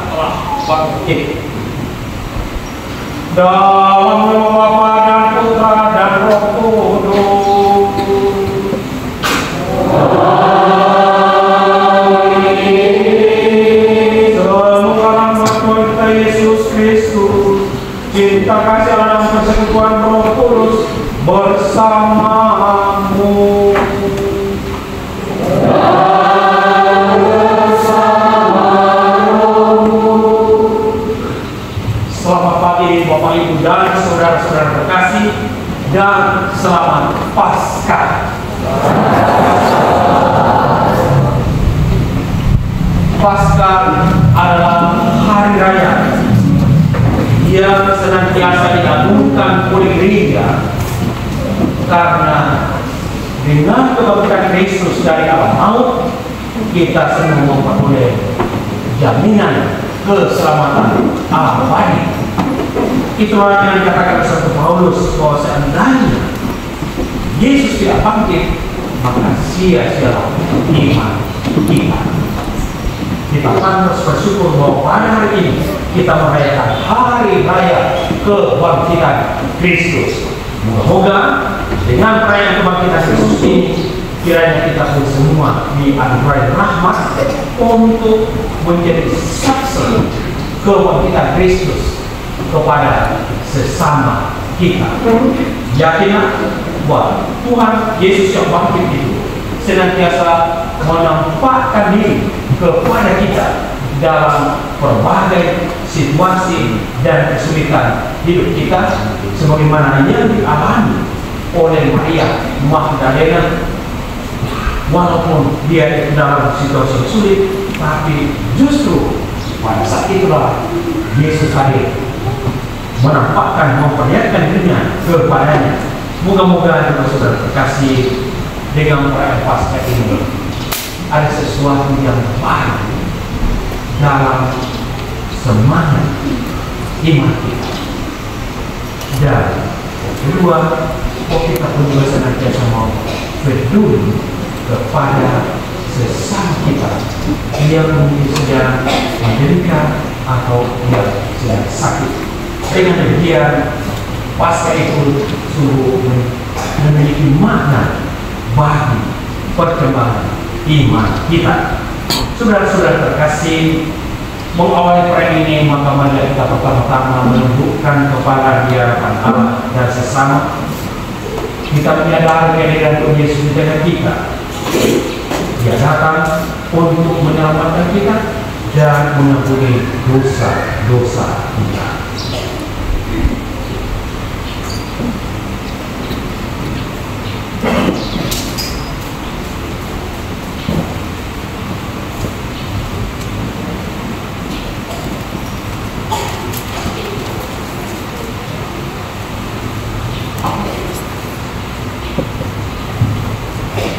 telah bangkit. Dalam nama Bapa dan Putra dan Roh Kudus. Semoga rahmat kita Yesus Kristus, cinta kasih Allah dan persekutuan Roh Kudus bersamamu. Selamat pagi Bapak Ibu dan saudara-saudara terkasih, dan selamat Paskah. Paskah adalah hari raya yang senantiasa diagungkan oleh gereja, karena dengan kebangkitan Kristus dari alam maut, kita semua memperoleh jaminan keselamatan abadi. Itulah yang dikatakan Santo Paulus, bahwa seandainya Yesus tidak bangkit, maka sia-sialah iman kita. Kita harus bersyukur bahwa pada hari ini kita merayakan hari raya kebangkitan Kristus. Moga-moga dengan perayaan kebangkitan Kristus ini, kiranya kita pun semua dianugerahi rahmat untuk menjadi saksi kebangkitan Kristus kepada sesama kita. Yakinlah bahwa Tuhan Yesus yang bangkit itu senantiasa menampakkan diri kepada kita dalam berbagai situasi dan kesulitan hidup kita, sebagaimana yang dialami oleh Maria Magdalena. Walaupun dia dalam situasi sulit, tapi justru pada saat itulah Yesus hadir, menampakkan, memperlihatkan dirinya kepadanya. Moga-moga saudara terkasih, dengan perayaan Paskah ini ada sesuatu yang baru dalam semangat iman kita. Dan yang kedua, kita pun juga senantiasa mau peduli kepada sesama kita yang mungkin sedang menderita atau yang sedang sakit. Dengan demikian, Paskah itu sungguh memiliki makna bagi perkembangan iman kita. Saudara-saudara terkasih, mengawali perayaan ini, maka mari kita pertama-tama menundukkan kepala di hadapan Allah dan sesama. Kita menyadari kehadiran Tuhan Yesus di tengah kita. Dia datang untuk menyelamatkan kita dan mengampuni dosa-dosa kita.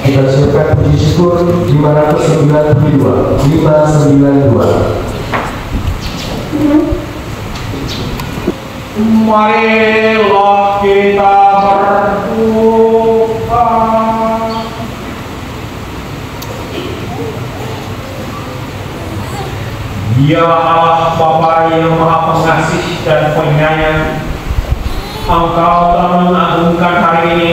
Kita siapkan puji syukur 592. Marilah kita berdoa. Ya Allah Bapa yang Maha Pengasih dan Penyayang, Engkau telah mengagungkan hari ini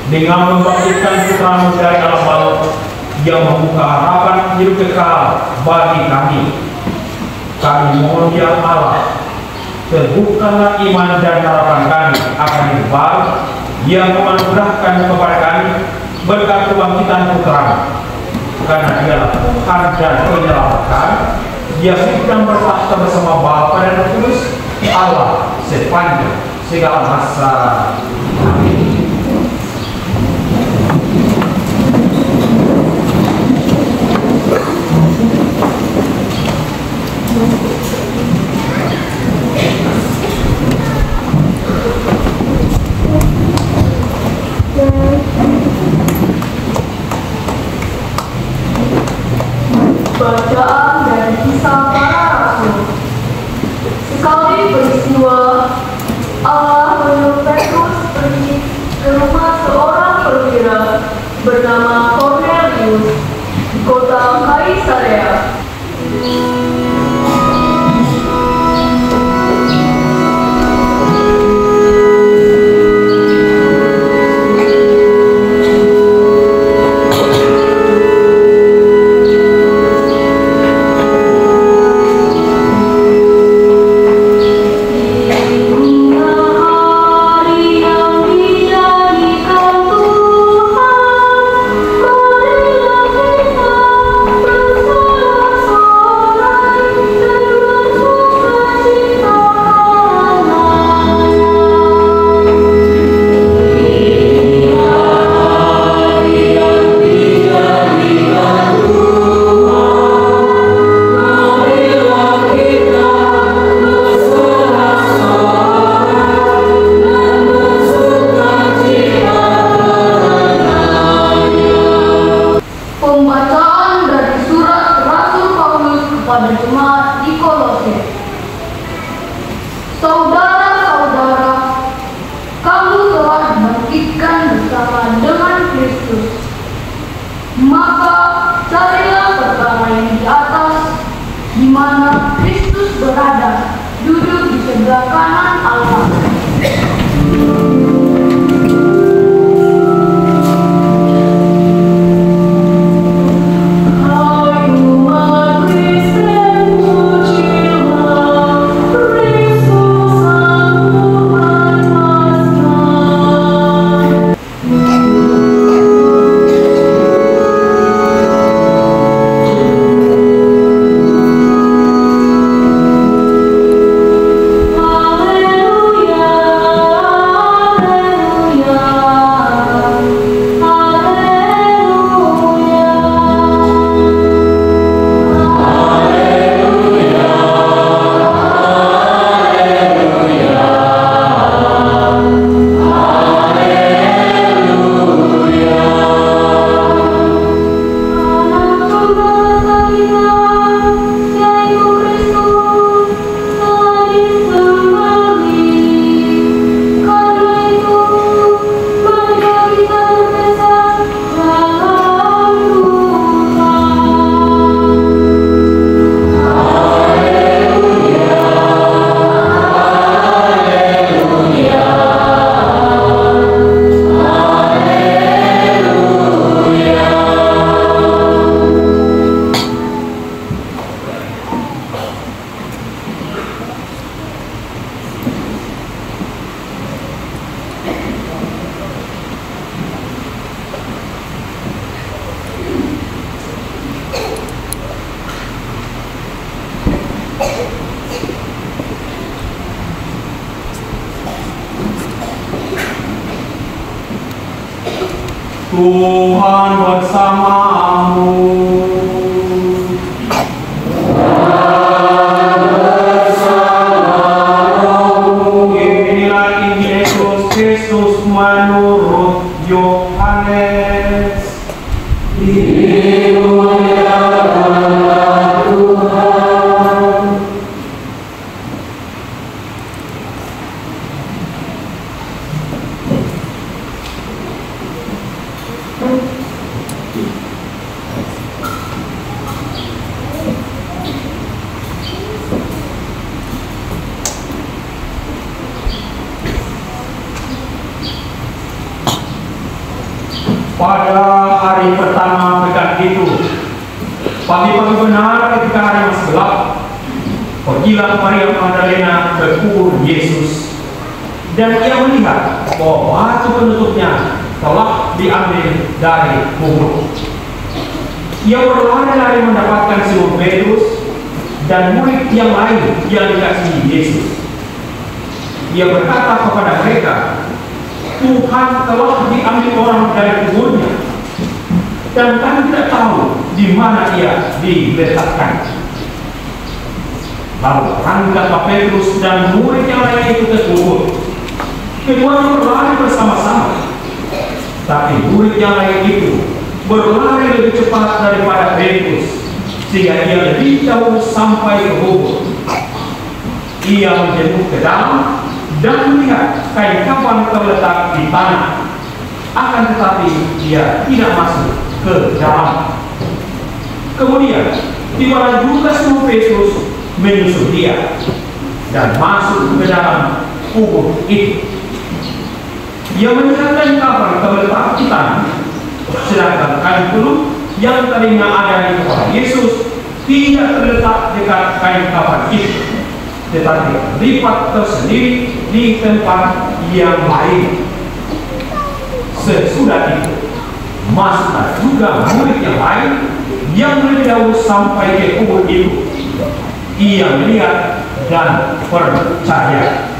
dengan membangkitkan Putra-Mu dari alam maut yang membuka harapan hidup kekal bagi kami. Kami mohon ya Allah, terbukalah iman dan harapan kami akan hidup baru yang menganugerahkan kepada kami berkat kebangkitan Putra-Mu, karena Dialah Tuhan dan Penyelamat kami, yang hidup dan bertahta bersama Bapa dan Roh Kudus, Allah sepanjang segala masa. Amin. Bacaan dari Kisah Para Rasul. Sekali peristiwa, Allah menyuruh Petrus pergi ke rumah seorang perwira bernama Cornelius di kota Kaisarea. Saudara-saudara, kamu telah dibangkitkan bersama dengan Kristus. Maka carilah perkara yang di atas, di mana Kristus berada, duduk di sebelah kanan Allah. Tuhan bersamamu. Inilah Injil Yesus Kristus menurut Yohanes. Dimuliakanlah Tuhan. Pada hari pertama pekan itu, pagi-pagi benar ketika hari masih gelap, pergilah Maria Magdalena ke kubur Yesus, dan ia melihat bahwa batu penutupnya telah diambil dari kubur. Ia berlari-lari mendapatkan Simon Petrus dan murid yang lain yang dikasihi Yesus. Ia berkata kepada mereka, Tuhan telah diambil orang dari kuburnya, dan kami tidak tahu di mana ia diletakkan. Lalu berangkatlah Petrus dan murid yang lain itu ke kubur. Keduanya berlari bersama-sama, tapi murid yang lain itu berlari lebih cepat daripada Petrus, sehingga ia lebih jauh sampai ke kubur. Ia menjenguk ke dalam dan melihat kain kafan terletak di tanah, akan tetapi dia tidak masuk ke dalam. Kemudian tibalah juga Simon Petrus menyusul dia dan masuk ke dalam kubur itu. Ia melihat kain kafan terletak di tanah, sedangkan kain peluh yang tadinya ada di kepala Yesus tidak terletak dekat kain kafan itu, tetapi lipat tersendiri di tempat yang lain. Sesudah itu masuklah juga murid yang lain yang lebih dahulu sampai ke kubur itu. Ia melihat dan percaya.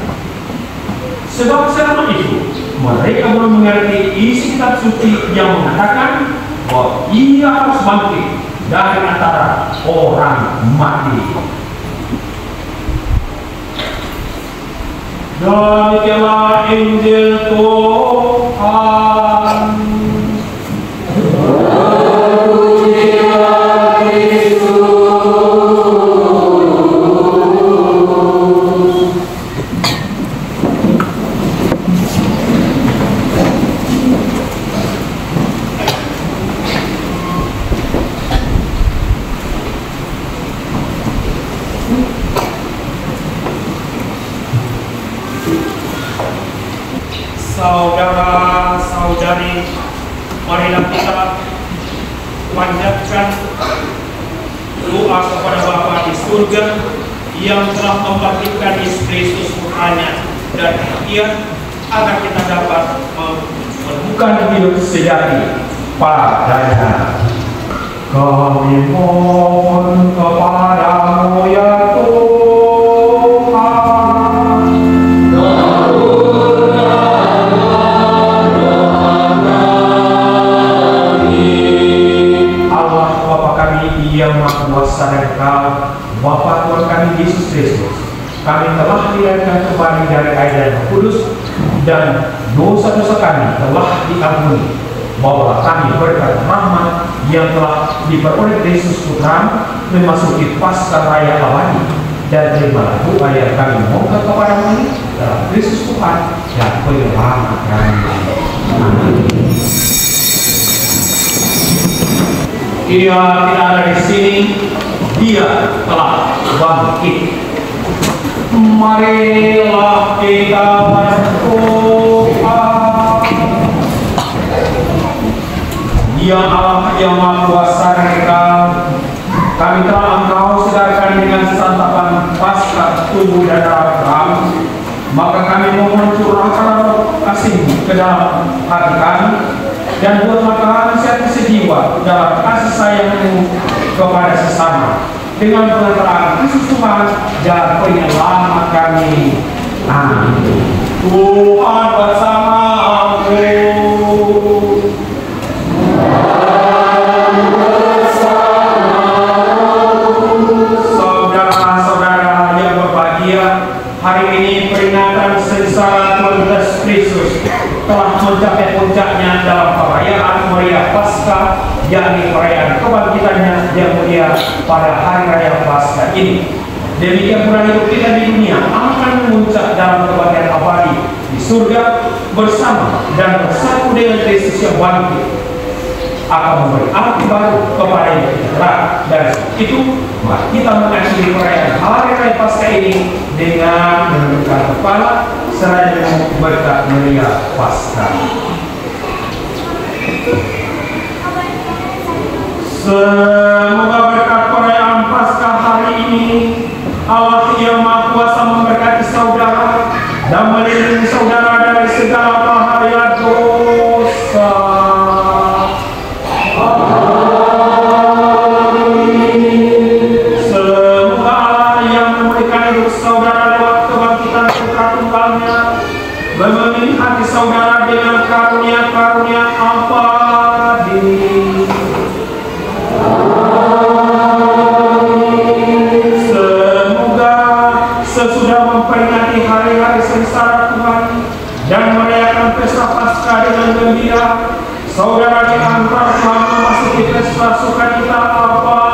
Sebab selama itu mereka belum mengerti isi kitab suci yang mengatakan bahwa ia harus bangkit dari antara orang mati. Demikianlah Injil Tuhan. Terpujilah Kristus. Saudara-saudari, marilah kita panjatkan doa kepada Bapa di surga yang telah membangkitkan Yesus Kristus Putranya dari kematian, agar kita dapat menemukan hidup sejati padanya. Kami mohon kepadamu ya Tuhan, Allah Bapa kami yang Maha Kuasa dan Kekal, Bapa Tuhan kami Yesus Kristus, kami telah dilahirkan kembali dari air dan Roh Kudus, dan dosa-dosa kami telah diampuni. Bawalah kami berkat rahmat yang telah diperoleh Yesus Putra memasuki Paskah Raya abadi, dan terimalah doa yang kami mohon kepadamu dalam Kristus Tuhan dan Penyelamat kami. Amin. Dia tidak ada di sini, Dia telah bangkit. Marilah kita berdoa. Ya Allah yang Maha Kuasa dan Kekal, kami telah Engkau segarkan dengan santapan Paskah tubuh dan darah kami, maka kami mohon curahkan kasih-Mu ke dalam hati kami, dan buatlah kami satu sejiwa dalam kasih sayang-Mu kepada sesama, dengan pengantaran Kristus Tuhan dan Penyelamat kami. Amin. Tuhan bersamamu. Saudara-saudara yang berbahagia, hari ini peringatan sengsara Tuhan Yesus Kristus telah mencapai puncaknya dalam perayaan meriah Paskah, yakni perayaan kebangkitannya yang mulia pada hari raya Paskah ini. Demikian pula hidup kita di dunia akan memuncak dalam kebangkitan abadi di surga bersama dan bersatu dengan Kristus yang bangkit, akan memberi arti baru kepada hidup kita. Dan itu mari kita mengakhiri perayaan hari raya Paskah ini dengan menundukkan kepala seraya berkat meriah Paskah. Semoga berkat perayaan Paskah hari ini Allah yang Maha Kuasa memberkati saudara dan melindungi saudara dari segala bahaya dosa. Semoga Allah yang memberikan hidup saudara lewat kebangkitan Putra Tunggalnya memenuhi hati saudara dengan karunia-karunia abadi. Sesudah memperingati hari-hari sengsara Tuhan dan merayakan pesta Paskah dengan gembira, saudara diantar Tuhan memasuki pesta sukacita abadi.